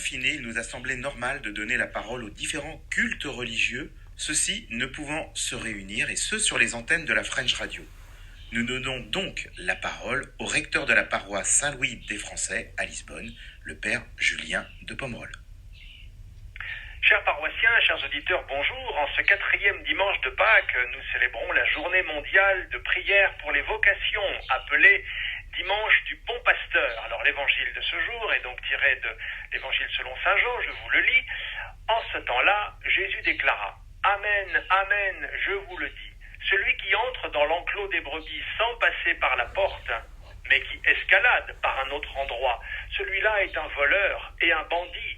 confinés, il nous a semblé normal de donner la parole aux différents cultes religieux, ceux-ci ne pouvant se réunir, et ce sur les antennes de la French Radio. Nous donnons donc la parole au recteur de la paroisse Saint-Louis des Français à Lisbonne, le père Julien de Pomerol. Chers paroissiens, chers auditeurs, bonjour. En ce 4e dimanche de Pâques, nous célébrons la journée mondiale de prière pour les vocations, appelée dimanche du bon pasteur. Alors l'évangile de ce jour est donc tiré de l'évangile selon saint Jean, je vous le lis. En ce temps-là, Jésus déclara: Amen, Amen, je vous le dis. Celui qui entre dans l'enclos des brebis sans passer par la porte, mais qui escalade par un autre endroit, celui-là est un voleur et un bandit.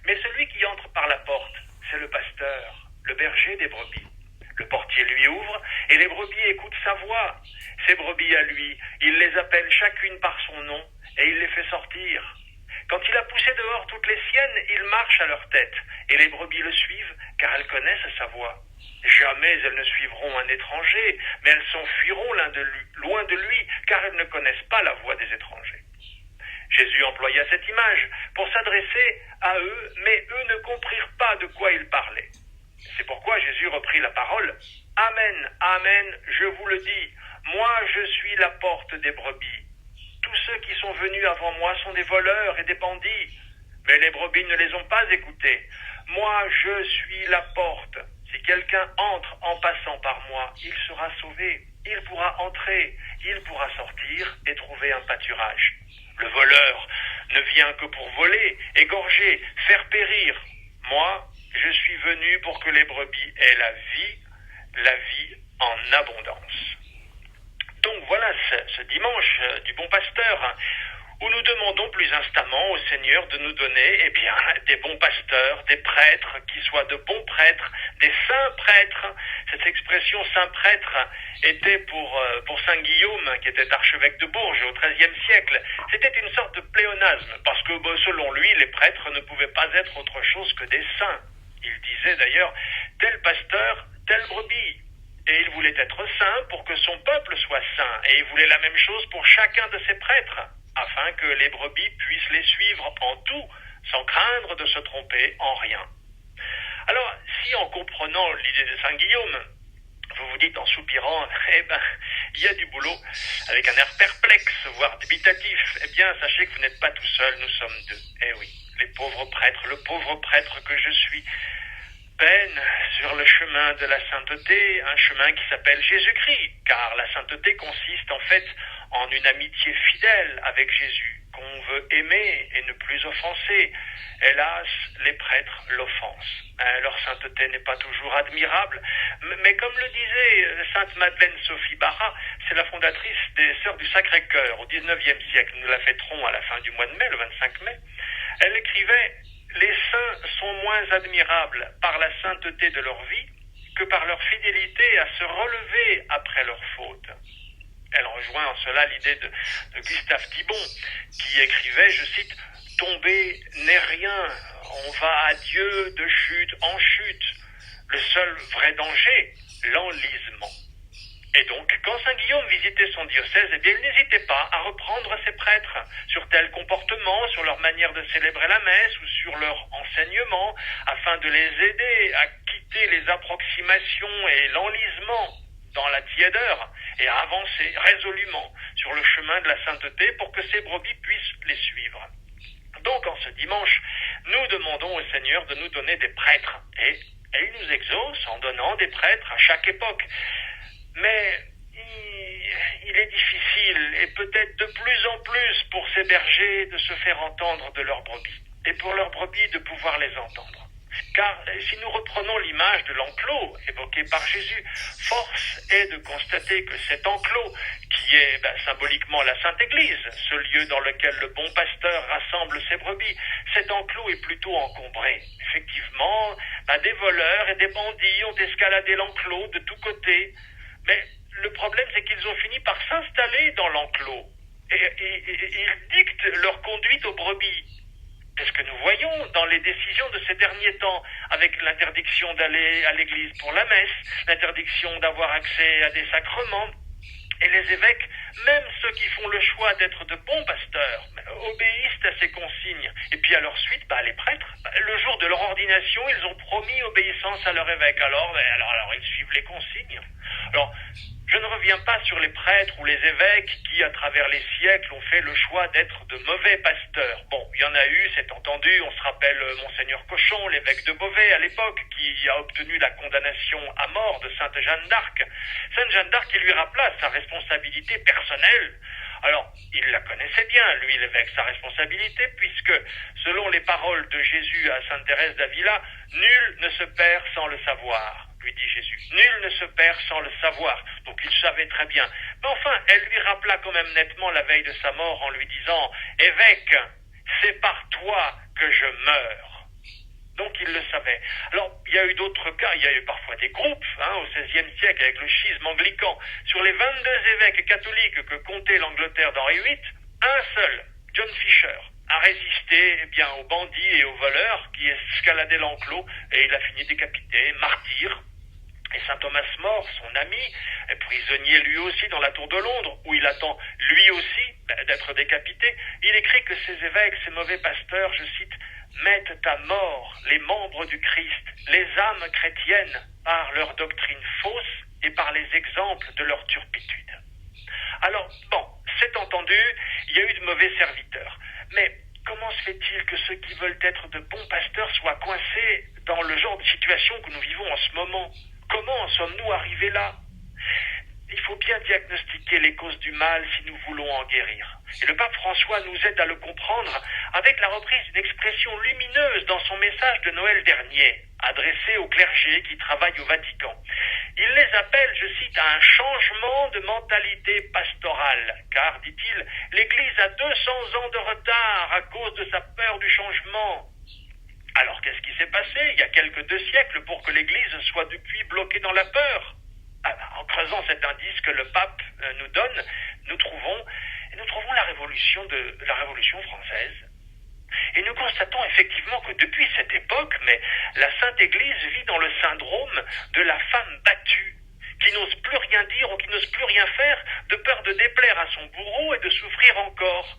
Mais celui qui entre par la porte, c'est le pasteur, le berger des brebis. Le portier lui ouvre et les brebis écoutent sa voix. Ces brebis à lui, il les appelle chacune par son nom et il les fait sortir. Quand il a poussé dehors toutes les siennes, il marche à leur tête et les brebis le suivent car elles connaissent sa voix. Jamais elles ne suivront un étranger, mais elles s'enfuiront loin de lui car elles ne connaissent pas la voix des étrangers. Jésus employa cette image pour s'adresser à eux, mais eux ne comprirent pas de quoi il parlait. C'est pourquoi Jésus reprit la parole. Amen, Amen, je vous le dis, moi je suis la porte des brebis. Tous ceux qui sont venus avant moi sont des voleurs et des bandits, mais les brebis ne les ont pas écoutés. Moi je suis la porte. Si quelqu'un entre en passant par moi, il sera sauvé. Il pourra entrer, il pourra sortir et trouver un pâturage. Le voleur ne vient que pour voler, égorger, faire périr. Moi, je suis venu pour que les brebis aient la vie en abondance. Donc voilà ce dimanche du bon pasteur, où nous demandons plus instamment au Seigneur de nous donner des bons pasteurs, des prêtres, qui soient de bons prêtres, des saints prêtres. Cette expression saint prêtre était pour saint Guillaume, qui était archevêque de Bourges au XIIIe siècle. C'était une sorte de pléonasme, parce que selon lui, les prêtres ne pouvaient pas être autre chose que des saints. Il disait d'ailleurs, tel pasteur, telle brebis. Et il voulait être saint pour que son peuple soit saint. Et il voulait la même chose pour chacun de ses prêtres, afin que les brebis puissent les suivre en tout, sans craindre de se tromper en rien. Alors, si en comprenant l'idée de saint Guillaume, vous vous dites en soupirant, il y a du boulot, avec un air perplexe, voire dubitatif, sachez que vous n'êtes pas tout seul, nous sommes deux. Eh oui, les pauvres prêtres, le pauvre prêtre que je suis, peine sur le chemin de la sainteté, un chemin qui s'appelle Jésus-Christ, car la sainteté consiste en fait en une amitié fidèle avec Jésus, qu'on veut aimer et ne plus offenser. Hélas, les prêtres l'offensent. Leur sainteté n'est pas toujours admirable, mais comme le disait sainte Madeleine Sophie Barra, c'est la fondatrice des Sœurs du Sacré-Cœur au XIXe siècle. Nous la fêterons à la fin du mois de mai, le 25 mai. Elle écrivait: les saints sont moins admirables par la sainteté de leur vie que par leur fidélité à se relever après leurs fautes. Elle rejoint en cela l'idée de Gustave Thibon, qui écrivait, je cite, « Tomber n'est rien, on va à Dieu de chute en chute. Le seul vrai danger, l'enlisement. » Et donc, quand saint Guillaume visitait son diocèse, il n'hésitait pas à reprendre ses prêtres sur tel comportement, sur leur manière de célébrer la messe ou sur leur enseignement, afin de les aider à quitter les approximations et l'enlisement dans la tiédeur et à avancer résolument sur le chemin de la sainteté pour que ces brebis puissent les suivre. Donc, en ce dimanche, nous demandons au Seigneur de nous donner des prêtres et il nous exauce en donnant des prêtres à chaque époque. Mais il est difficile, et peut-être de plus en plus pour ces bergers, de se faire entendre de leurs brebis, et pour leurs brebis de pouvoir les entendre. Car si nous reprenons l'image de l'enclos évoquée par Jésus, force est de constater que cet enclos, qui est symboliquement la Sainte Église, ce lieu dans lequel le bon pasteur rassemble ses brebis, cet enclos est plutôt encombré. Effectivement, des voleurs et des bandits ont escaladé l'enclos de tous côtés. Mais le problème, c'est qu'ils ont fini par s'installer dans l'enclos. Et ils dictent leur conduite aux brebis. C'est ce que nous voyons dans les décisions de ces derniers temps, avec l'interdiction d'aller à l'église pour la messe, l'interdiction d'avoir accès à des sacrements, Et les évêques, même ceux qui font le choix d'être de bons pasteurs, obéissent à ces consignes. Et puis à leur suite, les prêtres, le jour de leur ordination, ils ont promis obéissance à leur évêque. Alors ils suivent les consignes. Alors, je ne reviens pas sur les prêtres ou les évêques qui, à travers les siècles, ont fait le choix d'être de mauvais pasteurs. Bon, il y en a eu, c'est entendu, on se rappelle Monseigneur Cochon, l'évêque de Beauvais à l'époque, qui a obtenu la condamnation à mort de Sainte Jeanne d'Arc. Sainte Jeanne d'Arc qui lui rappela sa responsabilité personnelle. Alors, il la connaissait bien, lui, l'évêque, sa responsabilité, puisque, selon les paroles de Jésus à Sainte Thérèse d'Avila, nul ne se perd sans le savoir. Lui dit Jésus. Nul ne se perd sans le savoir. Donc il savait très bien. Mais enfin, elle lui rappela quand même nettement la veille de sa mort en lui disant « Évêque, c'est par toi que je meurs ». Donc il le savait. Alors, il y a eu d'autres cas, il y a eu parfois des groupes, au XVIe siècle, avec le schisme anglican. Sur les 22 évêques catholiques que comptait l'Angleterre d'Henri VIII, un seul, John Fisher, a résisté aux bandits et aux voleurs qui escaladaient l'enclos, et il a fini décapité, martyr. Et saint Thomas More, son ami, est prisonnier lui aussi dans la tour de Londres, où il attend lui aussi d'être décapité. Il écrit que ces évêques, ces mauvais pasteurs, je cite, mettent à mort les membres du Christ, les âmes chrétiennes, par leur doctrine fausse et par les exemples de leur turpitude. Alors, c'est entendu, il y a eu de mauvais serviteurs. Mais comment se fait-il que ceux qui veulent être de bons pasteurs soient coincés dans le genre de situation que nous vivons en ce moment ? Comment en sommes-nous arrivés là ? Il faut bien diagnostiquer les causes du mal si nous voulons en guérir. Et le pape François nous aide à le comprendre avec la reprise d'une expression lumineuse dans son message de Noël dernier, adressé au clergé qui travaille au Vatican. Il les appelle, je cite, à un changement de mentalité pastorale, car, dit-il, l'Église a 200 ans de retard à cause de sa peur du changement. Alors, qu'est-ce qui s'est passé il y a quelques 2 siècles pour que l'Église soit depuis bloquée dans la peur ? En creusant cet indice que le pape nous donne, nous trouvons la Révolution française. Et nous constatons effectivement que depuis cette époque, la Sainte Église vit dans le syndrome de la femme battue, qui n'ose plus rien dire ou qui n'ose plus rien faire de peur de déplaire à son bourreau et de souffrir encore.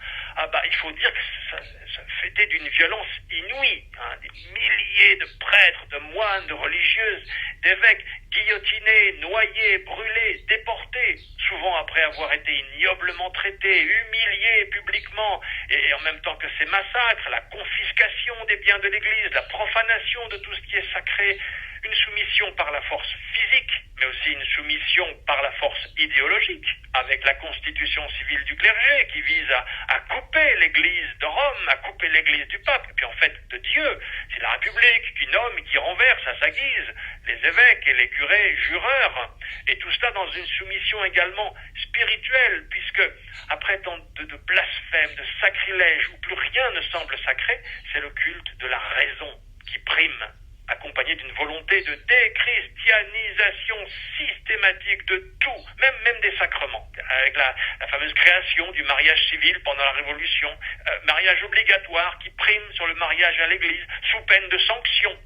Il faut dire que ça fêtait d'une violence inouïe. Des milliers de prêtres, de moines, de religieuses, d'évêques guillotinés, noyés, brûlés, déportés, souvent après avoir été ignoblement traités, humiliés publiquement, et en même temps que ces massacres, la confiscation des biens de l'Église, la profanation de tout ce qui est sacré, une soumission par la force physique, mais aussi une soumission par la force idéologique, avec la constitution civile du clergé qui vise à couper l'Église de Rome, à couper l'Église du pape, et puis en fait de Dieu. C'est la République qui nomme et qui renverse à sa guise les évêques et les curés jureurs, et tout cela dans une soumission également spirituelle, puisque après tant de blasphèmes, de sacrilèges, où plus rien ne semble sacré, c'est le culte de la raison qui prime, accompagné d'une volonté de déchristianisation systématique de tout, même des sacrements, avec la fameuse création du mariage civil pendant la Révolution, mariage obligatoire qui prime sur le mariage à l'Église, sous peine de sanctions.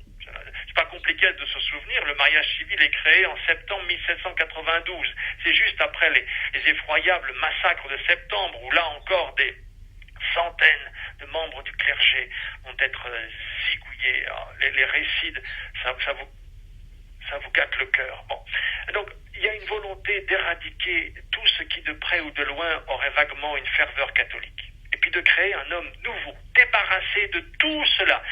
C'est pas compliqué de se souvenir, le mariage civil est créé en septembre 1792. C'est juste après les effroyables massacres de septembre, où là encore des centaines de membres du clergé vont être zigouillés. Les récits, ça vous gâte le cœur. Donc, il y a une volonté d'éradiquer tout ce qui, de près ou de loin, aurait vaguement une ferveur catholique. Et puis de créer un homme nouveau, débarrassé de tout cela.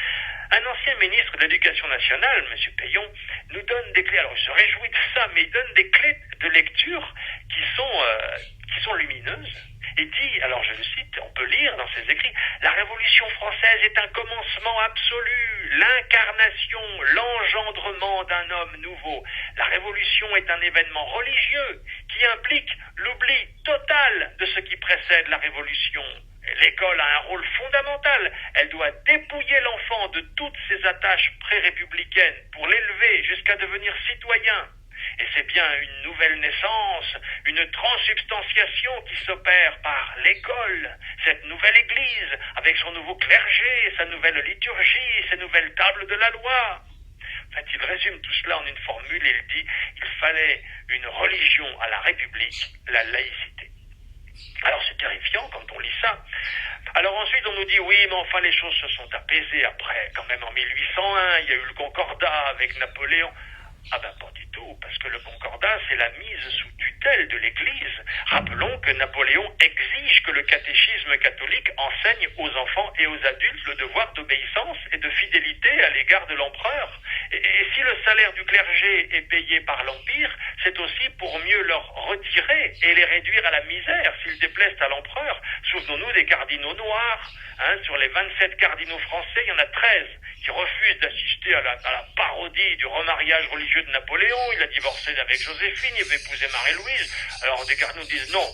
Un ancien ministre de l'Éducation nationale, M. Payon, nous donne des clés. Alors, il se réjouit de ça, mais il donne des clés de lecture qui sont lumineuses. Et dit, alors je le cite, on peut lire dans ses écrits, « La Révolution française est un commencement absolu, l'incarnation, l'engendrement d'un homme nouveau. La Révolution est un événement religieux qui implique l'oubli total de ce qui précède la Révolution. L'école a un rôle fondamental. Elle doit dépouiller l'enfant de toutes ses attaches pré-républicaines pour l'élever jusqu'à devenir citoyen. Et c'est bien une nouvelle naissance, une transsubstantiation qui s'opère par l'école, cette nouvelle église, avec son nouveau clergé, sa nouvelle liturgie, ses nouvelles tables de la loi. » En fait, il résume tout cela en une formule et il dit « Il fallait une religion à la République, la laïcité. Alors c'est terrifiant quand on lit ça. Alors ensuite on nous dit oui, mais enfin les choses se sont apaisées après. Quand même en 1801, il y a eu le Concordat avec Napoléon. Ah ben pas du tout, parce que le Concordat, c'est la mise sous tutelle de l'Église. Rappelons que Napoléon exige que le catéchisme catholique enseigne aux enfants et aux adultes le devoir d'obéissance et de fidélité à l'égard de l'empereur. Et si le salaire du clergé est payé par l'Empire, c'est aussi pour mieux leur retirer et les réduire à la misère s'ils déplaisent à l'empereur. Souvenons-nous des cardinaux noirs. Sur les 27 cardinaux français, il y en a 13 qui refusent d'assister à la parodie du remariage religieux de Napoléon. Il a divorcé avec Joséphine, il avait épousé Marie-Louise. Alors des cardinaux disent non,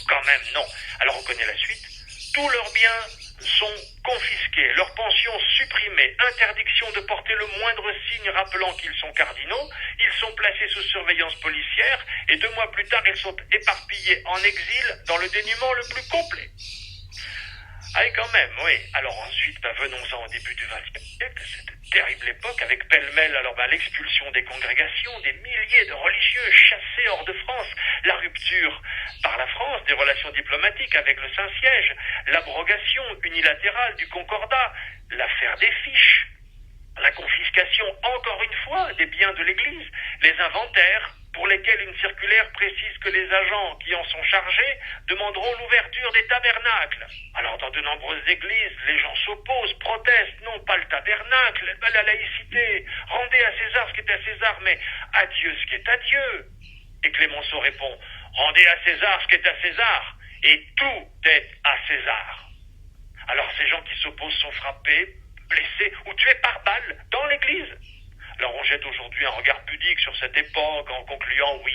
quand même non. Alors on connaît la suite. Tous leurs biens sont confisqués, leurs pensions supprimées, interdiction de porter le moindre signe rappelant qu'ils sont cardinaux, ils sont placés sous surveillance policière et 2 mois plus tard ils sont éparpillés en exil dans le dénuement le plus complet. Ah, et quand même, oui. Alors ensuite, venons-en au début du XXe siècle, cette terrible époque avec pêle-mêle, l'expulsion des congrégations, des milliers de religieux chassés hors de France, la rupture par la France des relations diplomatiques avec le Saint-Siège, l'abrogation unilatérale du Concordat, l'affaire des fiches, la confiscation, encore une fois, des biens de l'Église, les inventaires, pour lesquels une circulaire précise que les agents qui en sont chargés demanderont l'ouverture des tabernacles. Alors dans de nombreuses églises, les gens s'opposent, protestent, non pas le tabernacle, la laïcité, rendez à César ce qui est à César, mais à Dieu ce qui est à Dieu. Et Clémenceau répond, rendez à César ce qui est à César, et tout est à César. Alors ces gens qui s'opposent sont frappés, blessés ou tués par balle dans l'église. Alors on jette aujourd'hui un regard pudique sur cette époque en concluant oui,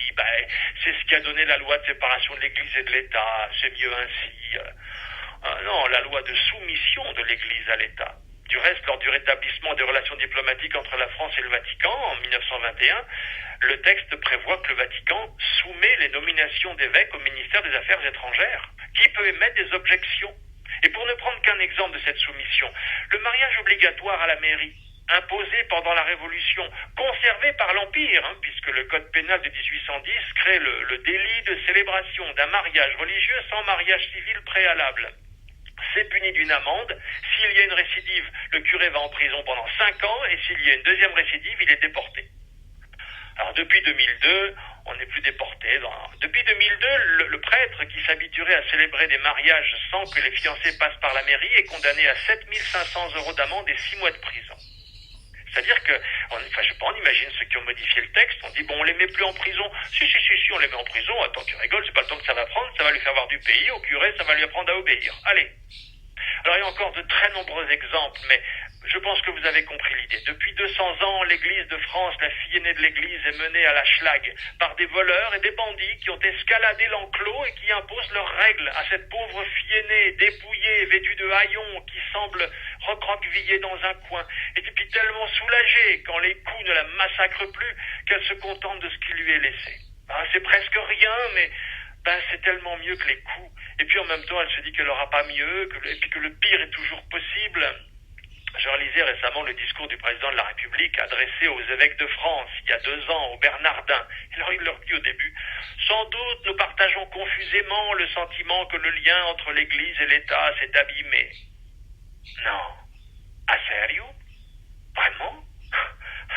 c'est ce qui a donné la loi de séparation de l'Église et de l'État, c'est mieux ainsi. Non, la loi de soumission de l'Église à l'État. Du reste, lors du rétablissement des relations diplomatiques entre la France et le Vatican en 1921, le texte prévoit que le Vatican soumet les nominations d'évêques au ministère des Affaires étrangères, qui peut émettre des objections. Et pour ne prendre qu'un exemple de cette soumission, le mariage obligatoire à la mairie, imposé pendant la Révolution, conservé par l'Empire, puisque le Code pénal de 1810 crée le délit de célébration d'un mariage religieux sans mariage civil préalable. C'est puni d'une amende. S'il y a une récidive, le curé va en prison pendant 5 ans, et s'il y a une deuxième récidive, il est déporté. Alors depuis 2002, on n'est plus déporté. Depuis 2002, le prêtre qui s'habituerait à célébrer des mariages sans que les fiancés passent par la mairie est condamné à 7 500 € d'amende et 6 mois de prison. C'est-à-dire que, on imagine ceux qui ont modifié le texte, on dit, bon, on les met plus en prison. Si, on les met en prison. Attends, tu rigoles, c'est pas le temps que ça va prendre, ça va lui faire voir du pays, au curé, ça va lui apprendre à obéir. Allez. Alors, il y a encore de très nombreux exemples, mais je pense que vous avez compris l'idée. Depuis 200 ans, l'Église de France, la fille aînée de l'Église, est menée à la schlag par des voleurs et des bandits qui ont escaladé l'enclos et qui imposent leurs règles à cette pauvre fille aînée, dépouillée, vêtue de haillons, qui semble recroquevillée dans un coin, et puis tellement soulagée quand les coups ne la massacrent plus qu'elle se contente de ce qui lui est laissé. C'est presque rien, mais c'est tellement mieux que les coups. Et puis en même temps, elle se dit qu'elle n'aura pas mieux, et puis que le pire est toujours possible. Je relisais récemment le discours du président de la République adressé aux évêques de France il y a 2 ans, aux Bernardins. Alors il leur dit au début, sans doute nous partageons confusément le sentiment que le lien entre l'Église et l'État s'est abîmé. Non. À sérieux? Vraiment?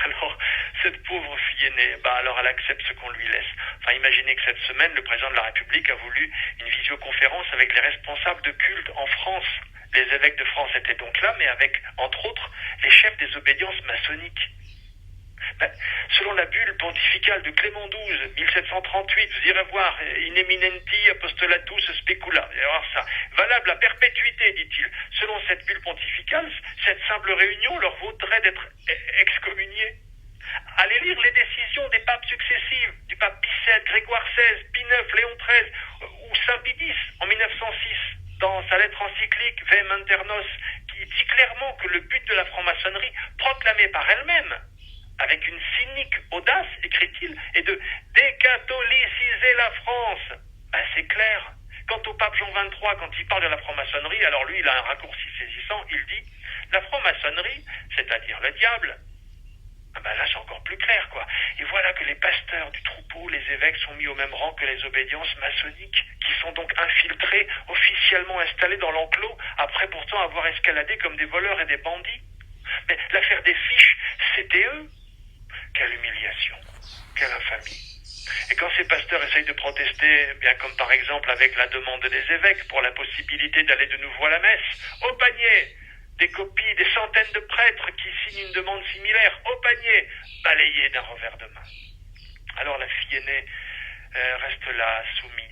Alors, cette pauvre fille aînée, alors elle accepte ce qu'on lui laisse. Imaginez que cette semaine, le président de la République a voulu une visioconférence avec les responsables de culte en France. Les évêques de France étaient donc là, mais avec, entre autres, les chefs des obédiences maçonniques. Selon la bulle pontificale de Clément XII, 1738, vous irez voir, in eminenti apostolatus specula. Alors ça, valable à perpétuité, dit-il. Selon cette bulle pontificale, cette simple réunion leur vaudrait d'être excommuniés. Allez lire les décisions des papes successifs, du pape Pie VII, Grégoire XVI, Pie IX, Léon XIII ou Saint Pie X en 1906. Dans sa lettre encyclique Vem Internos, qui dit clairement que le but de la franc-maçonnerie, proclamée par elle-même, avec une cynique audace, écrit-il, est de décatholiciser la France. C'est clair. Quant au pape Jean XXIII, quand il parle de la franc-maçonnerie, alors lui, il a un raccourci saisissant, il dit « La franc-maçonnerie, c'est-à-dire le diable ». Là, c'est encore plus clair, quoi. Et voilà que les pasteurs du évêques sont mis au même rang que les obédiences maçonniques, qui sont donc infiltrés, officiellement installés dans l'enclos, après pourtant avoir escaladé comme des voleurs et des bandits. Mais l'affaire des fiches, c'était eux. Quelle humiliation, quelle infamie. Et quand ces pasteurs essayent de protester, bien comme par exemple avec la demande des évêques pour la possibilité d'aller de nouveau à la messe, au panier, des copies, des centaines de prêtres qui signent une demande similaire, au panier, balayées d'un revers de main. Alors la fille aînée reste là, soumise.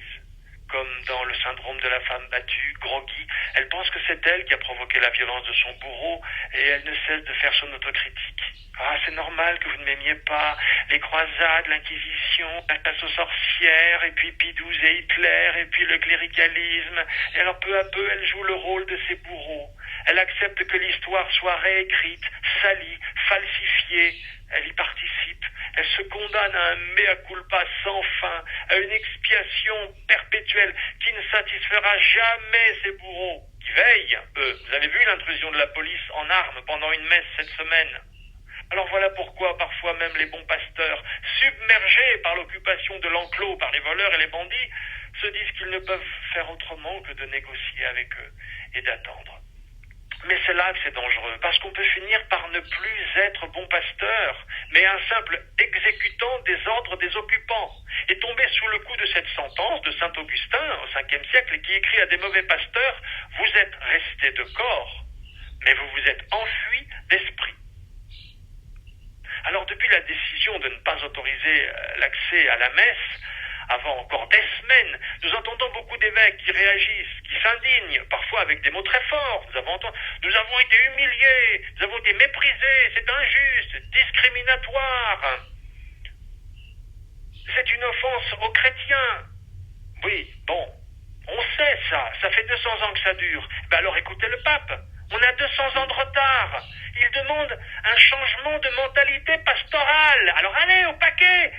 Comme dans le syndrome de la femme battue, groggy, elle pense que c'est elle qui a provoqué la violence de son bourreau et elle ne cesse de faire son autocritique. Ah, c'est normal que vous ne m'aimiez pas. Les croisades, l'inquisition, la chasse aux sorcières, et puis Pie XII et Hitler, et puis le cléricalisme. Et alors peu à peu, elle joue le rôle de ses bourreaux. Elle accepte que l'histoire soit réécrite, salie, falsifiée. Elle y participe. Elle se condamne à un mea culpa sans fin, à une expiation perpétuelle qui ne satisfera jamais ses bourreaux, qui veillent, eux. Vous avez vu l'intrusion de la police en armes pendant une messe cette semaine? Alors voilà pourquoi parfois même les bons pasteurs, submergés par l'occupation de l'enclos par les voleurs et les bandits, se disent qu'ils ne peuvent faire autrement que de négocier avec eux et d'attendre. Mais c'est là que c'est dangereux, parce qu'on peut finir par ne plus être bon pasteur, mais un simple exécutant des ordres des occupants, et tomber sous le coup de cette sentence de saint Augustin au 5e siècle, qui écrit à des mauvais pasteurs: « Vous êtes restés de corps, mais vous vous êtes enfuis d'esprit. » Alors depuis la décision de ne pas autoriser l'accès à la messe, avant encore des semaines, nous entendons beaucoup d'évêques qui réagissent, qui s'indignent, parfois avec des mots très forts. Nous avons été humiliés, nous avons été méprisés, c'est injuste, discriminatoire. C'est une offense aux chrétiens. Oui, bon, on sait ça, ça fait 200 ans que ça dure. Ben alors écoutez le pape, on a 200 ans de retard. Il demande un changement de mentalité pastorale. Alors allez, au paquet.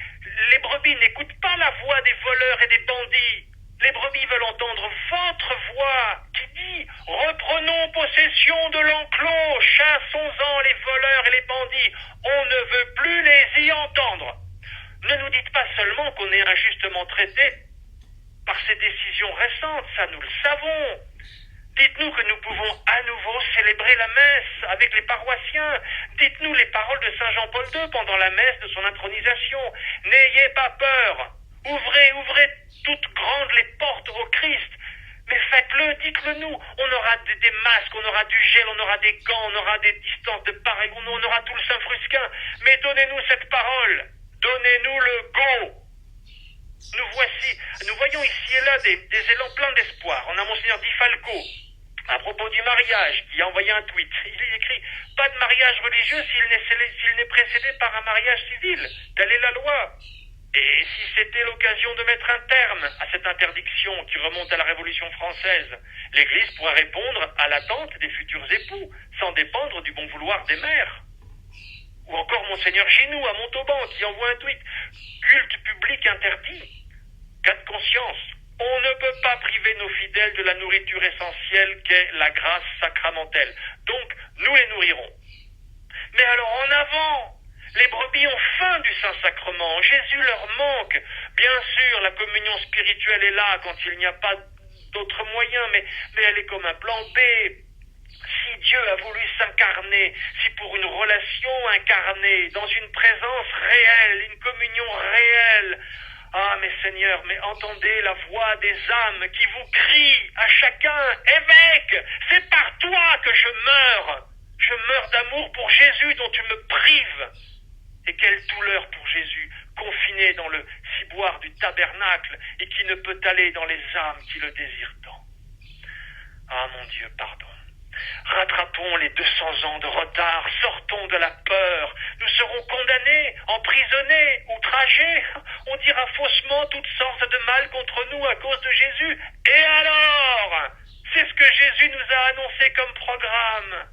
Les brebis n'écoutent pas la voix des voleurs et des bandits. Les brebis veulent entendre votre voix qui dit: reprenons possession de l'enclos, chassons-en les voleurs et les bandits. On ne veut plus les y entendre. Ne nous dites pas seulement qu'on est injustement traité par ces décisions récentes, ça nous le savons. Dites-nous que nous pouvons à nouveau célébrer la messe avec les paroissiens. Dites-nous les paroles de Saint Jean-Paul II pendant la messe de son intronisation. N'ayez pas peur. Ouvrez toutes grandes les portes au Christ. Mais faites-le, dites-le nous. On aura des masques, on aura du gel, on aura des gants, on aura des distances de part égale, on aura tout le Saint-Frusquin. Mais donnez-nous cette parole. Donnez-nous le go. Nous voyons ici et là des élans pleins d'espoir. On a Monseigneur Di Falco, à propos du mariage, qui a envoyé un tweet. Il écrit: pas de mariage religieux s'il n'est précédé par un mariage civil. Telle est la loi. Et si c'était l'occasion de mettre un terme à cette interdiction qui remonte à la Révolution française, l'Église pourrait répondre à l'attente des futurs époux, sans dépendre du bon vouloir des mères. Ou encore Monseigneur Ginoux à Montauban, qui envoie un tweet: culte public interdit. Cas de conscience. On ne peut pas priver nos fidèles de la nourriture essentielle qu'est la grâce sacramentelle. Donc, nous les nourrirons. Mais alors en avant! Les brebis ont faim du Saint-Sacrement. Jésus leur manque. Bien sûr, la communion spirituelle est là quand il n'y a pas d'autre moyen, mais elle est comme un plan B. Si Dieu a voulu s'incarner, si pour une relation incarnée, dans une présence réelle, une communion réelle, ah, mes seigneurs, mais entendez la voix des âmes qui vous crient à chacun: évêque, c'est par toi que je meurs. Je meurs d'amour pour Jésus dont tu me prives. Et quelle douleur pour Jésus, confiné dans le ciboire du tabernacle et qui ne peut aller dans les âmes qui le désirent tant. Ah, mon Dieu, pardon. Rattrapons les 200 ans de retard, sortons de la peur. Nous serons condamnés, emprisonnés, outragés. On dira faussement toutes sortes de mal contre nous à cause de Jésus. Et alors? C'est ce que Jésus nous a annoncé comme programme.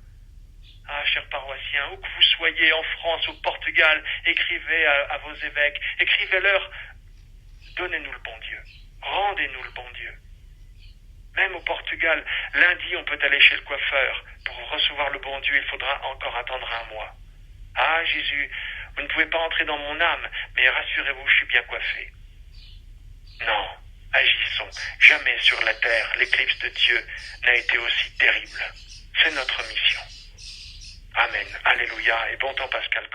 Ah, chers paroissiens, où que vous soyez, en France, au Portugal, écrivez à vos évêques, écrivez-leur: donnez-nous le bon Dieu, rendez-nous le bon Dieu. Même au Portugal, lundi, on peut aller chez le coiffeur. Pour recevoir le bon Dieu, il faudra encore attendre un mois. Ah, Jésus, vous ne pouvez pas entrer dans mon âme, mais rassurez-vous, je suis bien coiffé. Non, agissons. Jamais sur la terre l'éclipse de Dieu n'a été aussi terrible. C'est notre mission. Amen. Alléluia et bon temps Pascal.